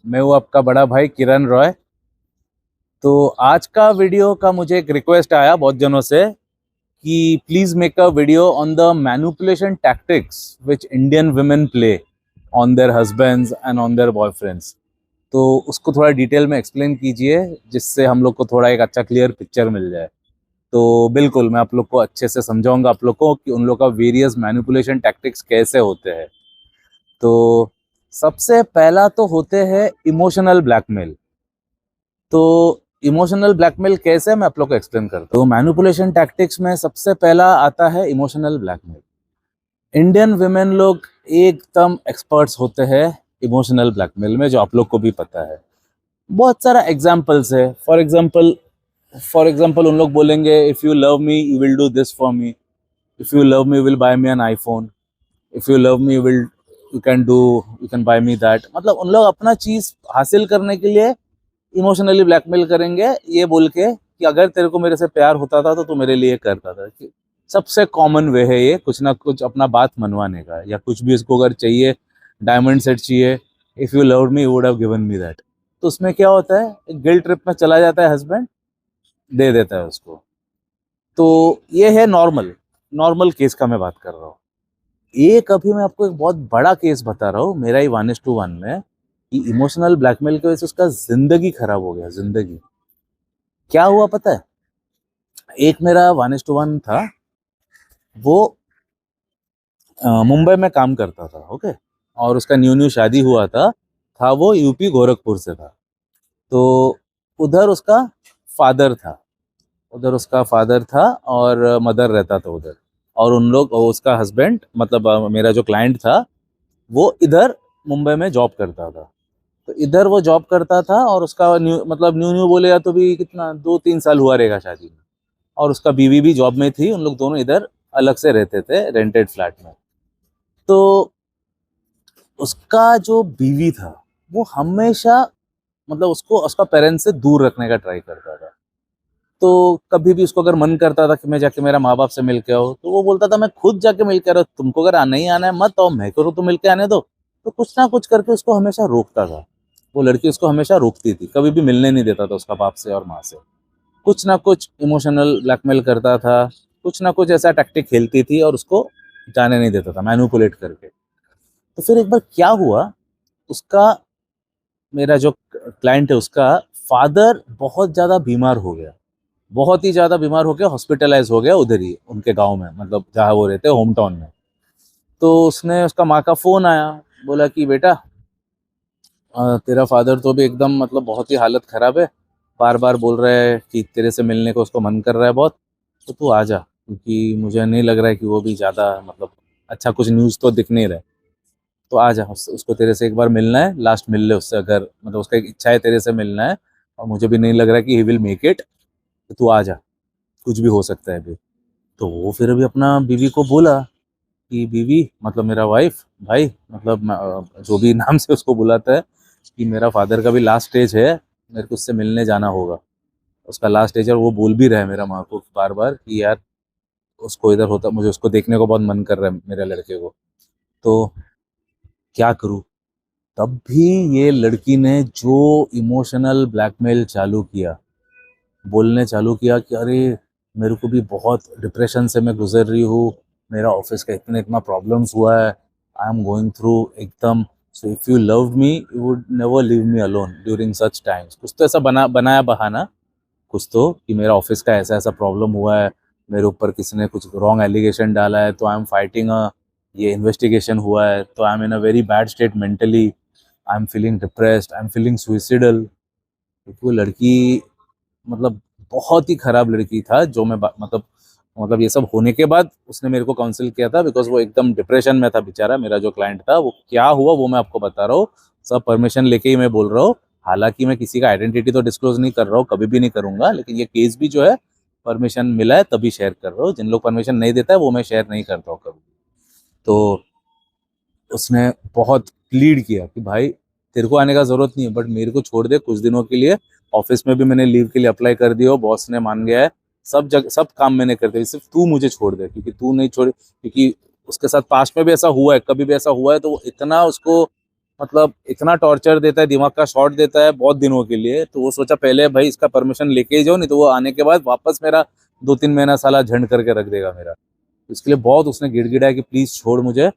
मैं हूँ आपका बड़ा भाई किरण रॉय। तो आज का वीडियो का मुझे एक रिक्वेस्ट आया बहुत जनों से कि please make a video on the manipulation tactics which Indian women play on their husbands and on their boyfriends. तो उसको थोड़ा डिटेल में एक्सप्लेन कीजिए जिससे हम लोग को थोड़ा एक अच्छा क्लियर पिक्चर मिल जाए। तो बिल्कुल मैं आप लोग को अच्छे से समझाऊंगा आप लोग को कि उन लोग का वेरियस मैनिपुलेशन टैक्टिक्स कैसे होते हैं। तो सबसे पहला तो होते हैं इमोशनल ब्लैकमेल। तो इमोशनल ब्लैकमेल कैसे मैं आप लोग को एक्सप्लेन करता हूँ। तो मैनिपुलेशन टैक्टिक्स में सबसे पहला आता है इमोशनल ब्लैकमेल। इंडियन वुमेन लोग एकदम एक्सपर्ट्स होते हैं इमोशनल ब्लैकमेल में, जो आप लोग को भी पता है। बहुत सारा एग्जाम्पल्स है। फॉर एग्जाम्पल उन लोग बोलेंगे if you love me you will do this for me, if you love me you will buy me an iPhone, if you love me you can buy me that. मतलब उन लोग अपना चीज हासिल करने के लिए इमोशनली ब्लैकमेल करेंगे, ये बोल के कि अगर तेरे को मेरे से प्यार होता था तो तू मेरे लिए करता था। कि सबसे कॉमन वे है ये कुछ ना कुछ अपना बात मनवाने का, या कुछ भी इसको अगर चाहिए, डायमंड सेट चाहिए, if you loved me you would have given me that. तो उसमें क्या होता है, एक गिल्ट ट्रिप में चला जाता है हस्बैंड, दे देता है उसको। तो ये है नॉर्मल नॉर्मल केस का मैं बात कर रहा हूँ। एक अभी मैं आपको एक बहुत बड़ा केस बता रहा हूँ मेरा ही 1:1 में, कि इमोशनल ब्लैकमेल की वजह से उसका जिंदगी खराब हो गया। जिंदगी क्या हुआ पता है? एक मेरा 1:1 था, वो मुंबई में काम करता था, ओके। और उसका न्यू न्यू शादी हुआ था वो यूपी गोरखपुर से था। तो उधर उसका फादर था उधर उसका फादर था, और मदर रहता था उधर। और उन लोग उसका हस्बैंड मतलब मेरा जो क्लाइंट था वो इधर मुंबई में जॉब करता था। तो इधर वो जॉब करता था, और उसका न्यू न्यू बोलेगा तो भी कितना 2-3 साल हुआ रहेगा शादी में। और उसका बीवी भी जॉब में थी, उन लोग दोनों इधर अलग से रहते थे रेंटेड फ्लैट में। तो उसका जो बीवी था वो हमेशा मतलब उसको उसका पेरेंट्स से दूर रखने का ट्राई करता था। तो कभी भी उसको अगर मन करता था कि मैं जाके मेरा माँ बाप से मिल के आओ, तो वो बोलता था मैं खुद जाके मिल के आ रहा हूँ, तुमको अगर आना ही आना है मत आओ, मैं करूँ तो मिल के आने दो। तो कुछ ना कुछ करके उसको हमेशा रोकता था। वो लड़की उसको हमेशा रोकती थी, कभी भी मिलने नहीं देता था उसका बाप से और माँ से। कुछ ना कुछ इमोशनल ब्लैकमेल करता था, कुछ ना कुछ ऐसा टैक्टिक खेलती थी और उसको जाने नहीं देता था मैनिपुलेट करके। तो फिर एक बार क्या हुआ, उसका मेरा जो क्लाइंट है उसका फादर बहुत ज़्यादा बीमार हो गया। बहुत ही ज़्यादा बीमार हो गया, हॉस्पिटलाइज हो गया उधर ही उनके गांव में, मतलब जहाँ वो रहते होम टाउन में। तो उसने उसका माँ का फ़ोन आया, बोला कि बेटा तेरा फादर तो भी एकदम मतलब बहुत ही हालत ख़राब है, बार बार बोल रहा है कि तेरे से मिलने को उसको मन कर रहा है बहुत। तो तू आ जा, क्योंकि मुझे नहीं लग रहा है कि वो भी ज़्यादा मतलब अच्छा कुछ न्यूज़ तो दिख नहीं रहा है। तो आ जा, उसको तेरे से एक बार मिलना है, लास्ट मिल ले उससे, अगर मतलब उसका एक इच्छा है तेरे से मिलना है, और मुझे भी नहीं लग रहा है कि ही विल मेक इट। तो तू आ जा, कुछ भी हो सकता है अभी। तो वो फिर अभी अपना बीवी को बोला कि बीवी मतलब मेरा वाइफ भाई मतलब जो भी नाम से उसको बुलाता है, कि मेरा फादर का भी लास्ट स्टेज है, मेरे को उससे मिलने जाना होगा। उसका लास्ट स्टेज है, और वो बोल भी रहा है मेरा माँ को बार बार कि यार उसको इधर होता, मुझे उसको देखने को बहुत मन कर रहा है मेरे लड़के को। तो क्या करूँ? तब भी ये लड़की ने जो इमोशनल ब्लैकमेल चालू किया, बोलने चालू किया कि अरे मेरे को भी बहुत डिप्रेशन से मैं गुजर रही हूँ, मेरा ऑफिस का इतना इतना प्रॉब्लम्स हुआ है, आई एम गोइंग थ्रू एकदम। So if you love me you would never leave me alone during such times. कुछ तो ऐसा बनाया बहाना, कुछ तो कि मेरा ऑफिस का ऐसा ऐसा प्रॉब्लम हुआ है, मेरे ऊपर किसी ने कुछ रॉन्ग एलिगेशन डाला है, तो आई एम फाइटिंग ये इन्वेस्टिगेशन हुआ है, तो I am in a very bad state mentally, I am feeling depressed, I am feeling suicidal. क्योंकि वो लड़की मतलब बहुत ही खराब लड़की था, जो मतलब ये सब होने के बाद उसने मेरे को काउंसिल किया था, बिकॉज वो एकदम डिप्रेशन में था बेचारा। मेरा जो क्लाइंट था वो क्या हुआ वो मैं आपको बता रहा हूँ, सब परमिशन लेके ही मैं बोल रहा हूँ। हालांकि मैं किसी का आइडेंटिटी तो डिस्क्लोज नहीं कर रहा हूँ, कभी भी नहीं करूंगा, लेकिन ये केस भी जो है परमिशन मिला है तभी शेयर कर रहा हूँ। जिन लोग परमिशन नहीं देता है वो मैं शेयर नहीं करता हूँ कभी। तो उसने बहुत प्लीड किया कि भाई तेरे को आने का जरूरत नहीं है, बट मेरे को छोड़ दे कुछ दिनों के लिए। ऑफिस में भी मैंने लीव के लिए अप्लाई कर दिया, बॉस ने मान गया है, सब जगह सब काम मैंने कर दिया, सिर्फ तू मुझे छोड़ दे, क्योंकि तू नहीं छोड़, क्योंकि उसके साथ पास्ट में भी ऐसा हुआ है, कभी भी ऐसा हुआ है, तो वो इतना उसको मतलब इतना टॉर्चर देता है, दिमाग का शॉट देता है बहुत दिनों के लिए। तो वो सोचा पहले भाई इसका परमिशन लेके ही जाओ, नहीं तो वो आने के बाद वापस मेरा 2-3 महीना साला झंड करके रख देगा मेरा। इसके लिए बहुत उसने गिड़गिड़ाया कि प्लीज छोड़ मुझे।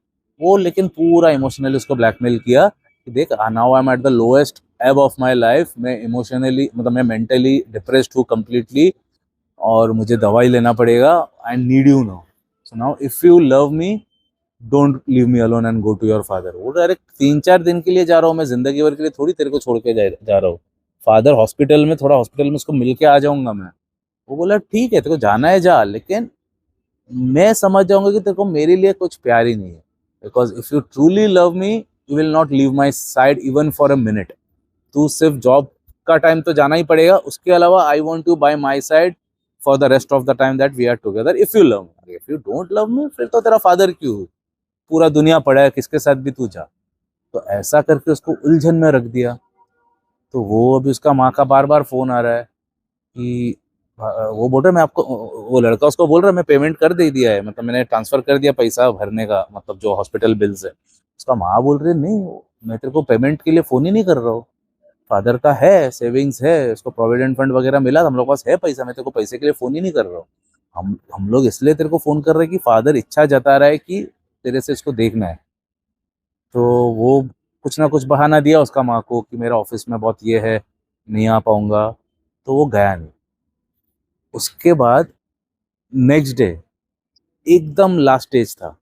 वो लेकिन पूरा इमोशनली उसको ब्लैकमेल किया कि देख, now I am at the lowest एब ऑफ माई लाइफ, मैं इमोशनली मतलब मैं मेंटली डिप्रेस्ड हूँ कम्प्लीटली, और मुझे दवाई लेना पड़ेगा। I need you now, so now if you love me don't leave me alone and go to your father. वो डायरेक्ट 3-4 दिन के लिए जा रहा हूँ मैं, जिंदगी भर के लिए थोड़ी तेरे को छोड़ के जा रहा हूँ। फादर हॉस्पिटल में, थोड़ा हॉस्पिटल में उसको मिल के आ जाऊंगा मैं। वो बोला ठीक है तेरे को जाना है जा, लेकिन मैं समझ जाऊंगा कि तेरे को मेरे लिए कुछ प्यार ही नहीं है। Because if you truly love me you will not leave my side even for a minute. तू सिर्फ जॉब का टाइम तो जाना ही पड़ेगा, उसके अलावा I want you by my side for the rest of the time that we are together if you love me. If you don't love me फिर तो तेरा फादर क्यों हूँ, पूरा दुनिया पड़ा है, किसके साथ भी तू जा। तो ऐसा करके उसको उलझन में रख दिया। तो वो अभी उसका माँ का बार बार फोन आ रहा है कि वो बोल रहा है मैं आपको, वो लड़का उसको बोल रहा है मैं पेमेंट कर दे दिया है, मतलब मैंने ट्रांसफर कर दिया पैसा भरने का, मतलब जो हॉस्पिटल बिल्स है। उसका माँ बोल रही है नहीं, मैं तेरे को पेमेंट के लिए फोन ही नहीं कर रहा हूँ, फादर का है, सेविंग्स है, उसको प्रोविडेंट फंड वगैरह मिला, हम लोग के पास है पैसा, मैं तेरे को पैसे के लिए फोन ही नहीं कर रहा हूँ। हम लोग इसलिए तेरे को फोन कर रहे हैं कि फादर इच्छा जता रहा है कि तेरे से इसको देखना है। तो वो कुछ ना कुछ बहाना दिया उसका माँ को कि मेरा ऑफिस में बहुत ये है, नहीं आ पाऊंगा। तो वो गया नहीं। उसके बाद नेक्स्ट डे एकदम लास्ट स्टेज था।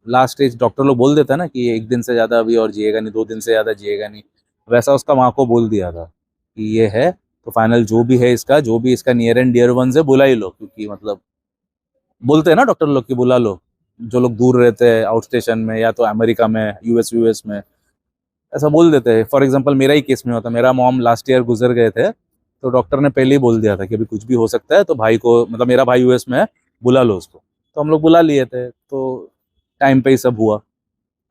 लास्ट स्टेज डॉक्टर लोग बोल देता है ना कि ये 1 दिन से ज़्यादा अभी और जिएगा नहीं, 2 दिन से ज़्यादा जिएगा नहीं। वैसा उसका माँ को बोल दिया था कि ये है, तो फाइनल जो भी है इसका, जो भी इसका नियर एंड डियर वंस है बुला ही लो, क्योंकि मतलब बोलते हैं ना डॉक्टर लोग कि बुला लो, जो लोग दूर रहते हैं आउट स्टेशन में या तो अमेरिका में, यूएस में, ऐसा बोल देते हैं। फॉर एग्जाम्पल मेरा ही केस में होता, मेरा मॉम लास्ट ईयर गुजर गए थे, तो डॉक्टर ने पहले ही बोल दिया था कि अभी कुछ भी हो सकता है, तो भाई को, मतलब मेरा भाई यूएस में है, बुला लो उसको। तो हम लोग बुला लिए थे, तो टाइम पे ही सब हुआ।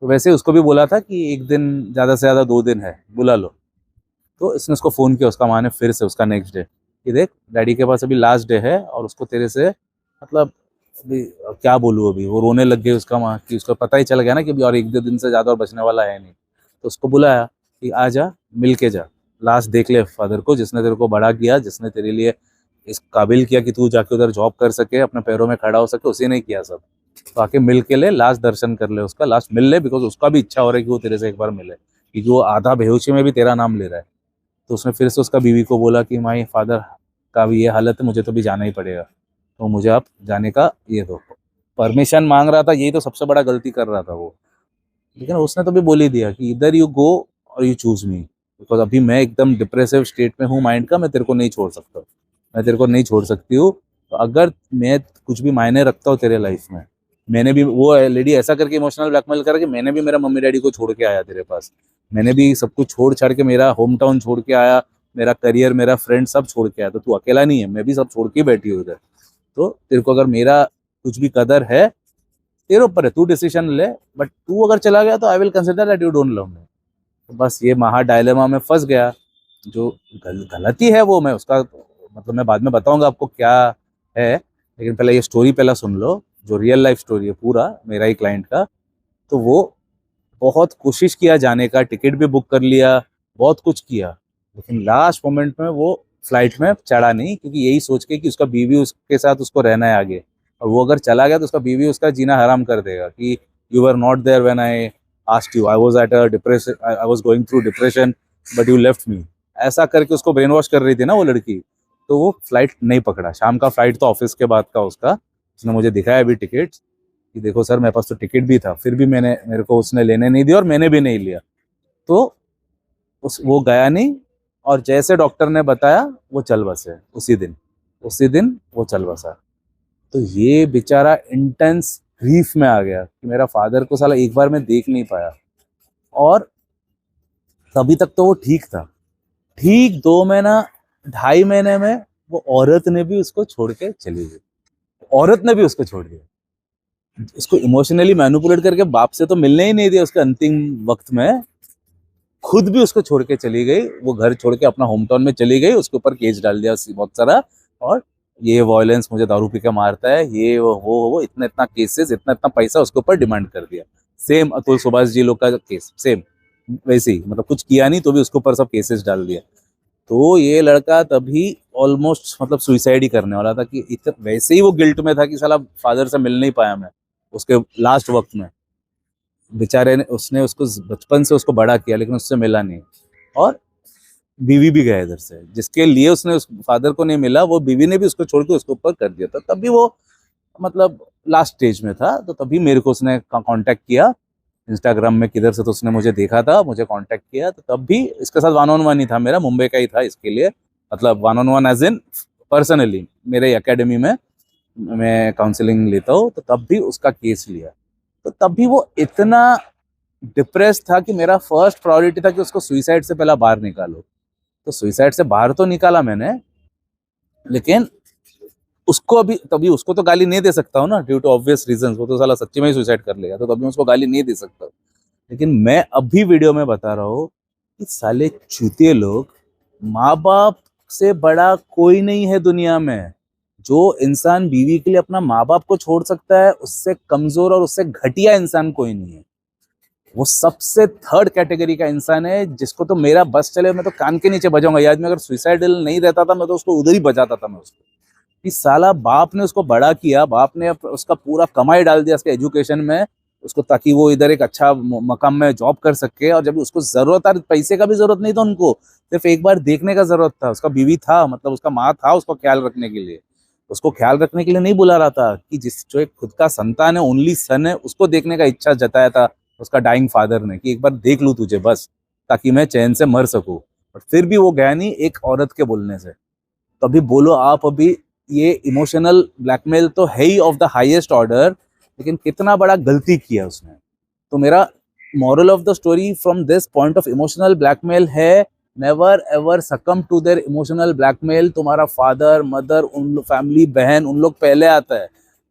तो वैसे उसको भी बोला था कि 1 दिन, ज़्यादा से ज़्यादा 2 दिन है, बुला लो। तो इसने उसको फ़ोन किया उसका माँ ने फिर से उसका नेक्स्ट डे कि देख डैडी के पास अभी लास्ट डे है और उसको तेरे से मतलब अभी क्या बोलूँ, अभी वो रोने लग गई उसका माँ कि उसको पता ही चल गया ना कि अभी और 1-2 दिन से ज़्यादा और बचने वाला है नहीं। तो उसको बुलाया कि आ जा, मिल के जा, लास्ट देख ले फादर को, जिसने तेरे को बड़ा किया, जिसने तेरे लिए इस काबिल किया कि तू जाके उधर जॉब कर सके, अपने पैरों में खड़ा हो सके, उसी ने किया सब। तो आके मिल के ले, लास्ट दर्शन कर ले उसका, लास्ट मिल ले, बिकॉज उसका भी इच्छा हो रहा है कि वो तेरे से एक बार मिले, क्योंकि वो आधा बेहोशी में भी तेरा नाम ले रहा है। तो उसने फिर से उसका बीवी को बोला कि माई फादर का भी ये हालत है, मुझे तो भी जाना ही पड़ेगा, तो मुझे आप जाने का ये दो। परमिशन मांग रहा था, यही तो सबसे बड़ा गलती कर रहा था वो। लेकिन उसने तो भी बोल ही दिया कि इधर यू गो और यू चूज मी, बिकॉज अभी मैं एकदम डिप्रेसिव स्टेट में हूँ माइंड का, मैं तेरे को नहीं छोड़ सकता, मैं तेरे को नहीं छोड़ सकती हूँ। तो अगर मैं कुछ भी मायने रखता हूँ तेरे लाइफ में, मैंने भी, वो लेडी ऐसा करके इमोशनल ब्लैकमेल करा कि मैंने भी मेरा मम्मी डैडी को छोड़ के आया तेरे पास, मैंने भी सब कुछ छोड़ छाड़ के, मेरा होम टाउन छोड़ के आया, मेरा करियर, मेरा फ्रेंड सब छोड़ के आया, तो तू अकेला नहीं है, मैं भी सब छोड़ के बैठी हूँ इधर। तो तेरे को अगर मेरा कुछ भी कदर है, तेरे ऊपर है, तू डिसीजन ले, बट तू अगर चला गया तो I will consider that you don't love मी। तो बस ये महा डायलेमा में फंस गया। जो गलती है वो मैं उसका, मतलब मैं बाद में बताऊंगा आपको क्या है, लेकिन पहले ये स्टोरी पहला सुन लो, जो रियल लाइफ स्टोरी है पूरा मेरा ही क्लाइंट का। तो वो बहुत कोशिश किया जाने का, टिकट भी बुक कर लिया, बहुत कुछ किया, लेकिन लास्ट मोमेंट में वो फ्लाइट में चढ़ा नहीं, क्योंकि यही सोच के कि उसका बीवी उसके साथ उसको रहना है आगे, और वो अगर चला गया तो उसका बीवी उसका जीना हराम कर देगा कि you are not there when I asked you, I was at a depression, I was going through depression but you left me. ऐसा करके उसको ब्रेन वॉश कर रही थी ना वो लड़की। तो वो फ्लाइट नहीं पकड़ा, शाम का फ्लाइट, तो ऑफिस के बाद का उसका, उसने मुझे दिखाया अभी टिकट कि देखो सर मेरे पास तो टिकट भी था, फिर भी मेरे को उसने लेने नहीं दिया और मैंने भी नहीं लिया। तो वो गया नहीं, और जैसे डॉक्टर ने बताया वो चल बसे उसी दिन वो चल बसा। तो ये बेचारा इंटेंस ग्रीफ में आ गया कि मेरा फादर को साला एक बार मैं देख नहीं पाया। और तभी तक तो वो ठीक था, ठीक 2 महीना, 2.5 महीने में वो औरत ने भी उसको छोड़ के चली गई, औरत ने भी उसको छोड़ दिया, उसको इमोशनली मैनिपुलेट करके बाप से तो मिलने ही नहीं दिया उसके अंतिम वक्त में, खुद भी उसको छोड़ के चली गई, वो घर छोड़ के अपना होम टाउन में चली गई, उसके ऊपर केस डाल दिया बहुत सारा, और ये वायलेंस, मुझे दारू पी के मारता है, ये वो इतना इतना केसेस, इतना इतना पैसा उसके ऊपर डिमांड कर दिया। सेम अतुल सुभाष जी लोग का केस सेम। वैसे ही, मतलब कुछ किया नहीं तो भी उसके ऊपर सब केसेस डाल दिया। तो ये लड़का तभी ऑलमोस्ट मतलब सुइसाइड ही करने वाला था कि वैसे ही वो गिल्ट में था कि साला फादर से मिल नहीं पाया मैं उसके लास्ट वक्त में। बेचारे ने, उसने उसको बचपन से उसको बड़ा किया लेकिन उससे मिला नहीं, और बीवी भी गया इधर से, जिसके लिए उसने उस फादर को नहीं मिला, वो बीवी ने भी उसको छोड़ के उसके ऊपर कर दिया था। तभी वो मतलब लास्ट स्टेज में था, तो तभी मेरे को उसने कांटेक्ट किया इंस्टाग्राम में किधर से, तो उसने मुझे देखा था, मुझे कांटेक्ट किया। तो तब भी इसके साथ वन ऑन वन ही था मेरा, मुंबई का ही था इसके लिए, मतलब one on one as in personally मेरे एकेडमी में मैं काउंसलिंग लेता हूँ। तो तब भी उसका केस लिया, तो तब भी वो इतना डिप्रेस था कि मेरा फर्स्ट प्रायोरिटी था कि उसको सुइसाइड से पहला बाहर निकालो। तो सुइसाइड से बाहर तो निकाला मैंने, लेकिन उसको अभी तभी उसको तो गाली नहीं दे सकता हूँ ना, ड्यू टू ऑब्वियस रीजंस, वो तो साला सच्ची में ही सुसाइड कर लेगा, तो तभी मैं उसको गाली नहीं दे सकता। लेकिन मैं अभी वीडियो में बता रहा हूँ कि साले चूतिए लोग, माँ बाप से बड़ा कोई नहीं है दुनिया में। जो इंसान बीवी के लिए अपना माँ बाप को छोड़ सकता है, उससे कमजोर और उससे घटिया इंसान कोई नहीं है। वो सबसे थर्ड कैटेगरी का इंसान है, जिसको तो मेरा बस चले मैं तो कान के नीचे बजाऊंगा। याद में अगर सुइसाइडल नहीं रहता था मैं तो उसको उधर ही बजाता था मैं उसको, कि साला बाप ने उसको बड़ा किया, बाप ने उसका पूरा कमाई डाल दिया उसके एजुकेशन में उसको, ताकि वो इधर एक अच्छा मकाम में जॉब कर सके। और जब उसको जरूरत था, पैसे का भी जरूरत नहीं था उनको, सिर्फ एक बार देखने का जरूरत था, उसका बीवी था, मतलब उसका माँ था उसको ख्याल रखने के लिए, उसको ख्याल रखने के लिए नहीं बुला रहा था, कि जिस जो एक खुद का संतान है, ओनली सन है, उसको देखने का इच्छा जताया था उसका डाइंग फादर ने, कि एक बार देख लूं तुझे बस, ताकि मैं चैन से मर सकूं। और फिर भी वो गया नहीं एक औरत के बोलने से। तो अभी बोलो आप, अभी ये इमोशनल ब्लैकमेल तो है ही ऑफ द हाईएस्ट ऑर्डर, लेकिन कितना बड़ा गलती किया उसने। तो मेरा moral of the story from this point of emotional blackmail है, never ever succumb to their emotional blackmail. तुम्हारा फादर मदर, उन फैमिली बहन, उन लोग पहले आता है,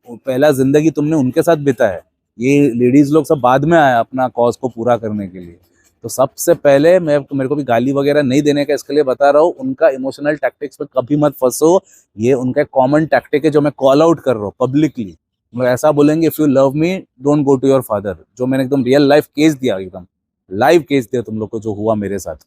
पहला जिंदगी तुमने उनके साथ बिता है। ये लेडीज लोग सब बाद में आया अपना कॉज को पूरा करने के लिए। तो सबसे पहले मैं, मेरे को भी गाली वगैरह नहीं देने का इसके लिए बता रहा हूँ, उनका इमोशनल टैक्टिक्स पे कभी मत फंसो। ये उनका कॉमन टैक्टिक है जो मैं कॉल आउट कर रहा हूँ पब्लिकली। मतलब ऐसा बोलेंगे, if you love me don't go to your father, जो मैंने एकदम रियल लाइफ केस दिया, एकदम लाइव केस दिया तुम लोग को, जो हुआ मेरे साथ।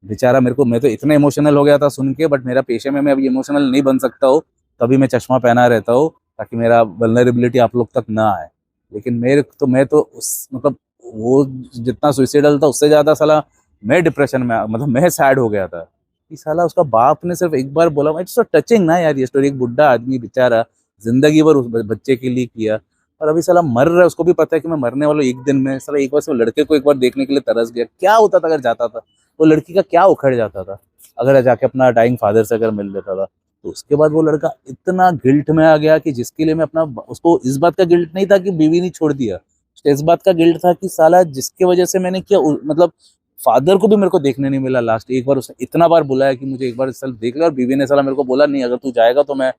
बेचारा मेरे को, मैं तो इतना इमोशनल हो गया था सुन के, बट मेरा पेशे में मैं अभी इमोशनल नहीं बन सकता हूँ, तभी मैं चश्मा पहना रहता हूँ, ताकि मेरा वल्नरेबिलिटी आप लोग तक ना आए। लेकिन मेरे तो, मैं तो उस मतलब वो जितना सुइसाइडल था उससे ज्यादा साला मैं डिप्रेशन में, मतलब मैं सैड हो गया था कि साला उसका बाप ने सिर्फ एक बार बोला। इट्स सो टचिंग ना यार ये स्टोरी, एक बुढ़ा आदमी बेचारा जिंदगी भर उस बच्चे के लिए किया, और अभी साला मर रहा है, उसको भी पता है कि मैं मरने वाला हूँ एक दिन में। साला एक बार से वो लड़के को एक बार देखने के लिए तरस गया, क्या होता था अगर जाता था, वो लड़की का क्या उखड़ जाता था अगर जाके अपना डाइंग फादर से अगर मिल लेता था। तो उसके बाद वो लड़का इतना गिल्ट में आ गया कि जिसके लिए मैं अपना, उसको इस बात का गिल्ट नहीं था कि बीवी ने छोड़ दिया, उसको इस बात का गिल्ट था कि साला जिसके वजह से मैंने किया, मतलब फादर को भी मेरे को देखने नहीं मिला लास्ट एक बार। उसने इतना बार बुलाया कि मुझे एक बार साल देख लिया, और बीवी ने साला मेरे को बोला नहीं, अगर तू जाएगा तो मैं,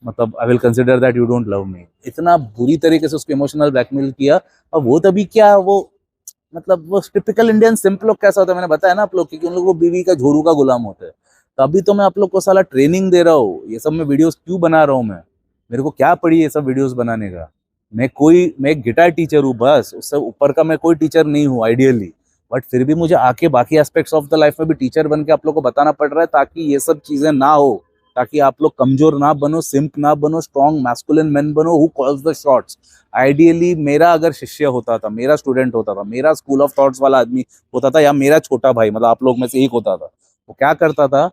मतलब I will consider that you don't love मी। इतना बुरी तरीके से उसको इमोशनल ब्लैकमेल किया। और वो तभी क्या, वो मतलब वो टिपिकल इंडियन सिंपल लोग कैसा होता है मैंने बताया ना आप लोग, क्योंकि उन लोग वो बीवी का झोरू का गुलाम होता है। तो अभी तो मैं आप लोग को साला ट्रेनिंग दे रहा हूँ, ये सब मैं वीडियोस क्यों बना रहा हूँ मैं, मेरे को क्या पड़ी ये सब वीडियोस बनाने का। मैं एक गिटार टीचर हूँ बस, उससे ऊपर का मैं कोई टीचर नहीं हूँ आइडियली। बट फिर भी मुझे आके बाकी एस्पेक्ट्स ऑफ द लाइफ में भी टीचर बन के आप लोग को बताना पड़ रहा है, ताकि ये सब चीजें ना हो, ताकि आप लोग कमजोर ना बनो, सिंप ना बनो, स्ट्रॉन्ग मैस्कुलिन मेन बनो who calls the shots. Ideally मेरा अगर शिष्य होता था, मेरा स्टूडेंट होता था, मेरा स्कूल ऑफ थॉट्स वाला आदमी होता था, या मेरा छोटा भाई, मतलब आप लोग में से एक होता था, वो क्या करता था,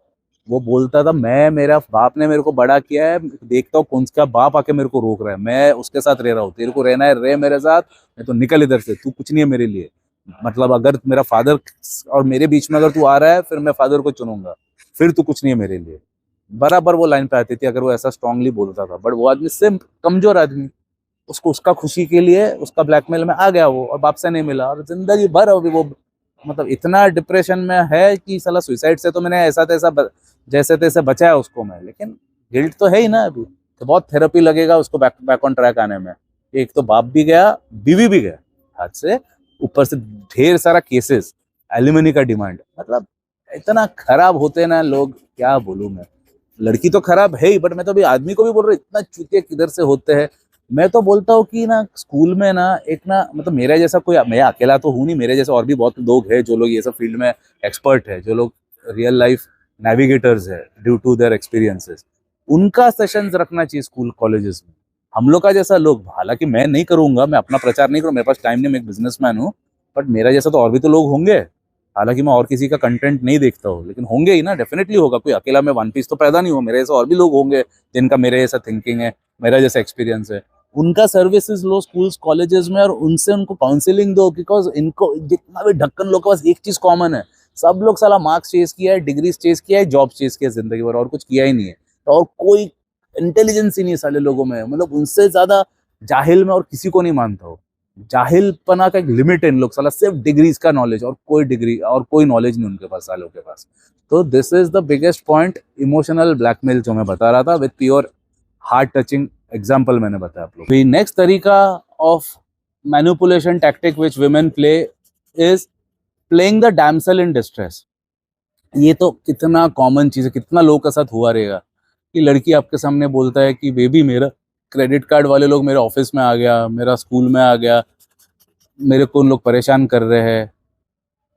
वो बोलता था मैं, मेरा बाप ने मेरे को बड़ा किया है, देखता हूँ कौन सा बाप आके मेरे को रोक रहा है, मैं उसके साथ रह रहा हूँ, तेरे को रहना है रह मेरे साथ, नहीं तो निकल इधर से, तू कुछ नहीं है मेरे लिए। मतलब अगर मेरा फादर और मेरे बीच में अगर तू आ रहा है, फिर मैं फादर को चुनूंगा, फिर तू कुछ नहीं है मेरे लिए। बराबर वो लाइन पे आती थी अगर वो ऐसा स्ट्रांगली बोलता था। बट वो आदमी सिर्फ कमजोर आदमी, उसको उसका खुशी के लिए उसका ब्लैकमेल में आ गया वो, और बाप से नहीं मिला, और जिंदगी भर अभी वो मतलब इतना डिप्रेशन में है कि साला सुसाइड से तो मैंने ऐसा तैसा जैसे तैसे बचाया उसको मैं, लेकिन गिल्ट तो है ही ना अभी। तो बहुत थेरेपी लगेगा उसको बैक ऑन ट्रैक आने में। एक तो बाप भी गया, बीवी भी गया हाथ से, ऊपर से ढेर सारा केसेस, एलिमनी का डिमांड, मतलब इतना खराब होते ना लोग, क्या बोलूं मैं। लड़की तो खराब है ही, बट मैं तो अभी आदमी को भी बोल रहा हूँ, इतना चूतिया किधर से होते हैं। मैं तो बोलता हूँ कि ना स्कूल में ना एक ना मतलब मेरे जैसा कोई, मैं अकेला तो हूँ नहीं, मेरे जैसे और भी बहुत लोग हैं जो लोग ये सब फील्ड में एक्सपर्ट है, जो लोग रियल लाइफ नेविगेटर्स है ड्यू टू देयर एक्सपीरियंसेस, उनका सेशंस रखना चाहिए स्कूल कॉलेजेस में। हम लोग का जैसा लोग, हालांकि मैं नहीं करूंगा, मैं अपना प्रचार नहीं करूँ, मेरे पास टाइम नहीं, मैं एक बिजनेसमैन हूँ, बट मेरा जैसा तो और भी तो लोग होंगे। हालांकि मैं और किसी का कंटेंट नहीं देखता हूँ, लेकिन होंगे ही ना, डेफिनेटली होगा। कोई अकेला मैं वन पीस तो पैदा नहीं हुआ, मेरे जैसा और भी लोग होंगे जिनका मेरे जैसा थिंकिंग है, मेरा जैसा एक्सपीरियंस है। उनका सर्विसेज लो स्कूल्स कॉलेजेस में, और उनसे उनको काउंसलिंग दो, बिकॉज इनको जितना भी ढक्कन लोग के पास एक चीज कॉमन है, सब लोग साला मार्क्स चेस किया है, डिग्रीज चेस किया है, जॉब चेस किया है जिंदगी भर, और कुछ किया ही नहीं है। और कोई इंटेलिजेंस ही नहीं है साले लोगों में, मतलब उनसे ज्यादा जाहिल मैं और किसी को नहीं मानता हूँ। जाहिलपना का एक लिमिट है इन लोग, साला सिर्फ डिग्रीज का नॉलेज, और कोई डिग्री और कोई नॉलेज नहीं उनके पास, सालों के पास। तो this is the biggest point, emotional blackmail जो मैं बता रहा था, with pure heart touching example मैंने बताया आप लोग। नेक्स्ट तरीका of manipulation tactic which women play is playing the damsel in distress. ये तो कितना कॉमन चीज है, कितना लोगों के साथ हुआ रहेगा कि लड़की आपके सामने बोलता है कि बेबी मेरा क्रेडिट कार्ड वाले लोग मेरे ऑफिस में आ गया, मेरा स्कूल में आ गया, मेरे को उन लोग परेशान कर रहे हैं,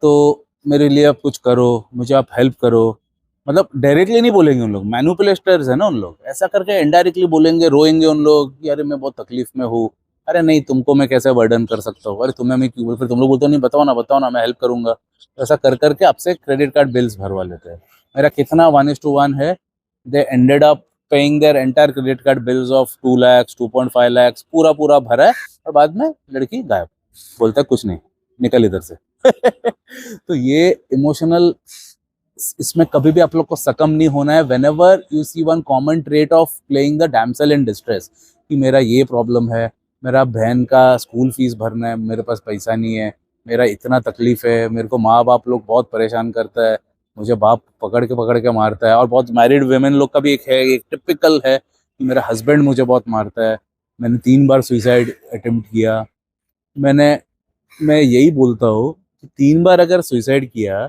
तो मेरे लिए आप कुछ करो, मुझे आप हेल्प करो। मतलब डायरेक्टली नहीं बोलेंगे उन लोग, मैनिपुलेटर्स है ना उन लोग, ऐसा करके इनडायरेक्टली बोलेंगे, रोएंगे उन लोग कि अरे मैं बहुत तकलीफ में हूँ, अरे नहीं तुमको मैं कैसे वर्डन कर सकता हूँ, अरे तुम्हें मैं क्यों, फिर तुम लोग बोलते हो नहीं बताओ ना मैं हेल्प करूंगा। तो ऐसा कर करके आपसे क्रेडिट कार्ड बिल्स भरवा लेते हैं। मेरा कितना 1:1 है, they ended up paying their entire credit card bills of 2 lakhs 2.5 lakhs, पूरा पूरा भरा है, और बाद में लड़की गायब, बोलता है कुछ नहीं, निकल इधर से। तो ये इमोशनल, इसमें कभी भी आप लोग को सकम नहीं होना है। Whenever you see one common trait of playing the damsel in distress, कि मेरा ये प्रॉब्लम है, मेरा बहन का स्कूल फीस भरना है, मेरे पास पैसा नहीं है, मेरा इतना तकलीफ है, मेरे को माँ बाप लोग बहुत परेशान करता है, मुझे बाप पकड़ के मारता है। और बहुत मैरिड वेमेन लोग का भी एक टिपिकल है कि मेरा हस्बैंड मुझे बहुत मारता है, मैंने 3 बार सुइसाइड अटेम्प्ट किया। मैंने मैं यही बोलता हूँ कि 3 बार अगर सुइसाइड किया,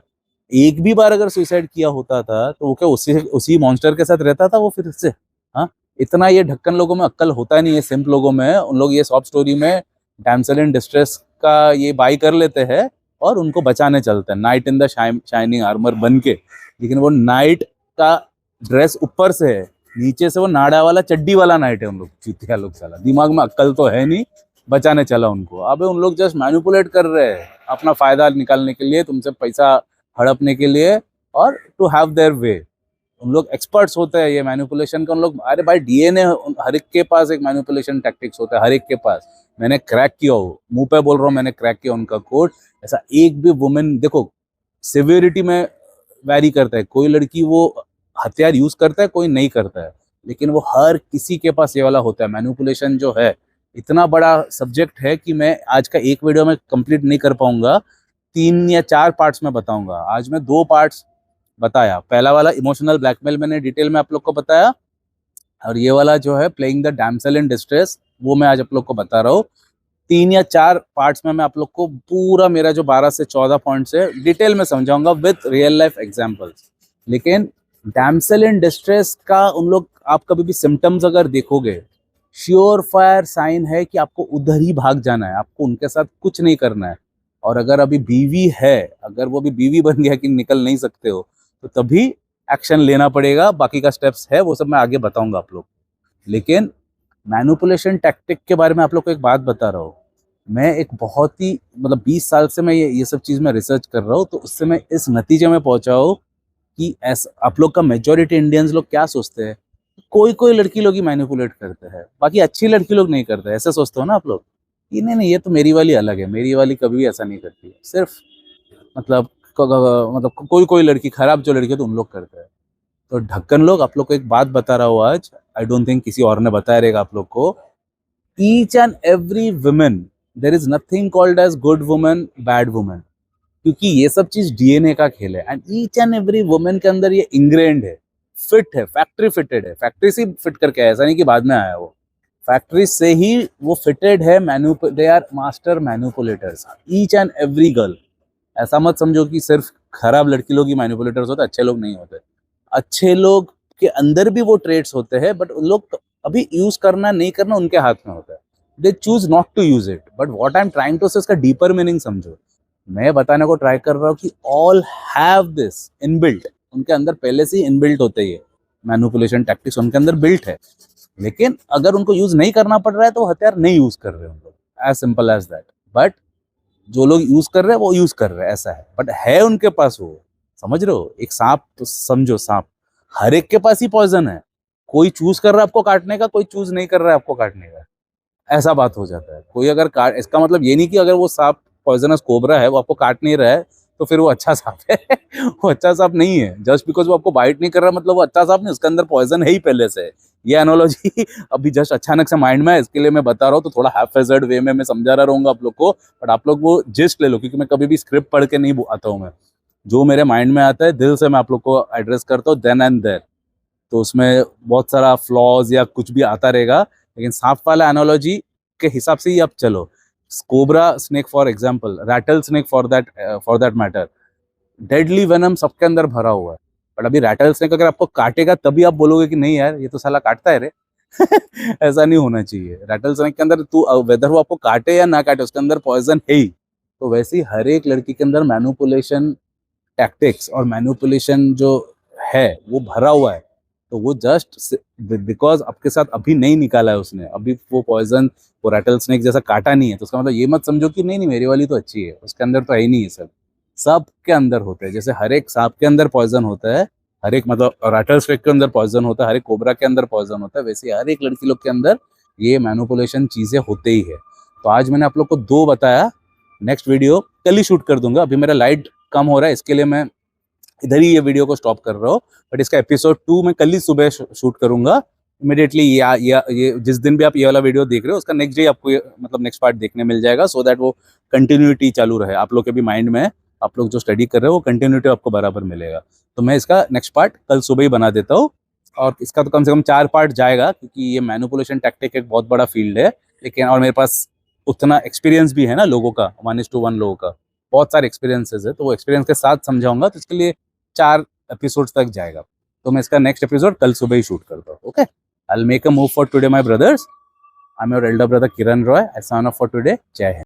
एक भी बार अगर सुइसाइड किया होता था तो वो क्या उसी उसी मॉन्स्टर के साथ रहता था वो फिर से? हाँ, इतना ये ढक्कन लोगों में अक्ल होता नहीं है, सिंप लोगों में, उन लोग ये सॉफ्ट स्टोरी में डैमसेल इन डिस्ट्रेस का ये बाई कर लेते हैं और उनको बचाने चलते हैं, night in the shining armour बन के। लेकिन वो नाइट का ड्रेस ऊपर से है, नीचे से वो नाड़ा वाला चड्डी वाला नाइट है। उन लोग चूतिया लोग, साला दिमाग में अक्ल तो है नहीं, बचाने चला उनको। अबे उन लोग जस्ट मैनिपुलेट कर रहे हैं अपना फायदा निकालने के लिए, तुमसे पैसा हड़पने के लिए, और टू हैव देयर वे। उन लोग एक्सपर्ट्स होते हैं ये मैनिपुलेशन का। उन लोग, अरे भाई डीएनए हर एक के पास एक मैनिपुलेशन टैक्टिक्स होता है, हर एक के पास। मैंने क्रैक किया हो, मुंह पे बोल रहा हूँ, मैंने क्रैक किया उनका कोड। ऐसा एक भी वुमेन, देखो सिवियरिटी में वैरी करता है, कोई लड़की वो हथियार यूज करता है, कोई नहीं करता है, लेकिन वो हर किसी के पास ये वाला होता है। मैनिपुलेशन जो है इतना बड़ा सब्जेक्ट है कि मैं आज का एक वीडियो में कंप्लीट नहीं कर पाऊंगा, 3 या 4 पार्ट्स में बताऊंगा। आज मैं 2 पार्ट्स बताया, पहला वाला इमोशनल ब्लैकमेल मैंने डिटेल में आप लोग को बताया, और ये वाला जो है playing the damsel in distress, वो मैं आज आप लोग को बता रहा हूँ। 3 या 4 पार्ट्स में मैं आप लोग को पूरा मेरा जो 12 से 14 पॉइंट्स है डिटेल में समझाऊंगा विद रियल लाइफ एग्जांपल्स। लेकिन डैमसेल इन डिस्ट्रेस का उन लोग, आप कभी भी सिम्टम्स अगर देखोगे, श्योर फायर साइन है कि आपको उधर ही भाग जाना है, आपको उनके साथ कुछ नहीं करना है। और अगर अभी बीवी है, अगर वो भी बीवी बन गया कि निकल नहीं सकते हो, तो तभी एक्शन लेना पड़ेगा। बाकी का स्टेप्स है वो सब मैं आगे बताऊंगा आप लोग। लेकिन मैनिपुलेशन टैक्टिक के बारे में आप लोग को एक बात बता रहा हूँ, मैं एक बहुत ही मतलब 20 साल से मैं ये सब चीज़ में रिसर्च कर रहा हूँ, तो उससे मैं इस नतीजे में पहुंचा हूँ कि ऐसा आप लोग का मेजोरिटी इंडियंस लोग क्या सोचते हैं, कोई कोई लड़की लोग ही मैनिपुलेट करते हैं, बाकी अच्छी लड़की लोग नहीं करते। ऐसा सोचते हो ना आप लोग कि नहीं नहीं ये तो मेरी वाली अलग है, मेरी वाली कभी भी ऐसा नहीं करती है, सिर्फ मतलब कोई कोई लड़की खराब जो लड़की है तो उन लोग करते हैं। तो ढक्कन लोग, आप लोग को एक बात बता रहा हूँ आज, आई डोंट थिंक किसी और ने बताया रहेगा आप लोग को। Each and every women, there is nothing called as good women bad women, क्योंकि ये सब चीज डीएनए का खेल है। And each and every women के अंदर ये इंग्रेंड है, फिट है, फैक्ट्री फिटेड है, फैक्ट्री से फिट करके आया, ऐसा नहीं कि बाद में आया वो, फैक्ट्री से ही वो फिटेड है। They are master manipulators, each and every girl. ऐसा मत समझो कि सिर्फ खराब लड़की लोग ही मैनिपुलेटर्स होते, अच्छे लोग नहीं होते। अच्छे लोग के अंदर भी वो ट्रेड्स होते हैं, बट उन लोग अभी यूज करना नहीं करना उनके हाथ में होता है, they choose not to use it. But what I am trying to say इसका डीपर मीनिंग समझो। मैं बताने को ट्राई कर रहा हूँ कि ऑल हैव दिस इनबिल्ट, उनके अंदर पहले से ही इनबिल्ट होते ही है, मैनिपुलेशन टैक्टिक्स उनके अंदर बिल्ट है। लेकिन अगर उनको यूज नहीं करना पड़ रहा है तो वो हथियार नहीं यूज कर रहे हैं, as simple as that. But जो लोग यूज कर रहे हैं वो यूज कर रहे हैं, ऐसा है। बट है उनके पास वो, समझ रहे हो? एक सांप तो समझो, सांप हर एक के पास ही पॉइजन है। कोई चूज कर रहा है आपको काटने का, कोई चूज नहीं कर रहा है आपको काटने का, ऐसा बात हो जाता है। कोई अगर काट, इसका मतलब ये नहीं कि अगर वो सांप पॉइजनस कोबरा है वो आपको काट नहीं रहा है तो फिर वो अच्छा सांप है वो अच्छा सांप नहीं है। जस्ट बिकॉज वो आपको बाइट नहीं कर रहा मतलब वो अच्छा सांप नहीं, उसके अंदर पॉइजन है ही पहले से। ये एनोलॉजी अभी जस्ट अचानक से माइंड में है, इसके लिए मैं बता रहा हूँ, तो थोड़ा हाफ हेजर्ड वे में मैं समझा रहा रहूंगा आप लोग को। बट आप लोग वो जिस्ट ले लो, क्योंकि मैं कभी भी स्क्रिप्ट पढ़ के नहीं आता हूँ। मैं जो मेरे माइंड में आता है दिल से मैं आप लोग को एड्रेस करता हूँ देन एंड देयर। तो उसमें बहुत सारा फ्लॉज या कुछ भी आता रहेगा, लेकिन सांप वाला एनोलॉजी के हिसाब से ही आप चलो। Cobra snake for example, rattle snake for that matter, deadly venom सबके अंदर भरा हुआ है। बट अभी रैटल स्नेक अगर आपको काटेगा तभी आप बोलोगे कि नहीं यार ये तो साला काटता है रे ऐसा नहीं होना चाहिए। रैटल स्नेक के अंदर तू वेदर वो आपको काटे या ना काटे उसके अंदर पॉइजन है ही। तो वैसे ही हर एक लड़की के अंदर मैनिपुलेशन टैक्टिक्स और मैनिपुलेशन जो है वो भरा हुआ है। तो वो जस्ट बिकॉज आपके साथ अभी नहीं निकाला है उसने, अभी वो पॉइजन वो रैटल स्नेक जैसा काटा नहीं है, तो उसका मतलब ये मत समझो कि नहीं नहीं मेरी वाली तो अच्छी है, उसके अंदर तो है ही नहीं है। सब सबके अंदर होते हैं। जैसे हर एक सांप के अंदर पॉइजन होता है, हर एक मतलब रैटल स्नेक के अंदर पॉइजन होता है, हर एक कोबरा के अंदर पॉइजन होता है, वैसे हर एक लड़की लोग के अंदर ये मैनिपुलेशन चीजें होते ही है। तो आज मैंने आप लोग को 2 बताया, नेक्स्ट वीडियो कल ही शूट कर दूंगा। अभी मेरा लाइट कम हो रहा है, इसके लिए मैं इधर ही ये वीडियो को स्टॉप कर रहा हूँ। बट इसका एपिसोड 2 मैं कल ही सुबह शूट करूंगा इमिडिएटली। ये जिस दिन भी आप ये वाला वीडियो देख रहे हो उसका नेक्स्ट डे आपको मतलब नेक्स्ट पार्ट देखने मिल जाएगा, सो दैट वो कंटिन्यूटी चालू रहे आप लोग के भी माइंड में। आप लोग जो स्टडी कर रहे हो वो कंटिन्यूटी आपको बराबर मिलेगा। तो मैं इसका नेक्स्ट पार्ट कल सुबह ही बना देता हूँ। और इसका तो कम से कम 4 पार्ट जाएगा, क्योंकि ये मैनिपुलेशन टैक्टिक एक बहुत बड़ा फील्ड है। लेकिन और मेरे पास उतना एक्सपीरियंस भी है ना लोगों का, 1:1 लोगों का बहुत सारे एक्सपीरियंसेस है, तो वो एक्सपीरियंस के साथ समझाऊंगा। तो इसके लिए 4 एपिसोड्स तक जाएगा। तो मैं इसका नेक्स्ट एपिसोड कल सुबह ही शूट करता हूँ। Okay, I will make a move for today my brothers. I am your elder brother Kiran Roy. I sign off for today. जय हिंद।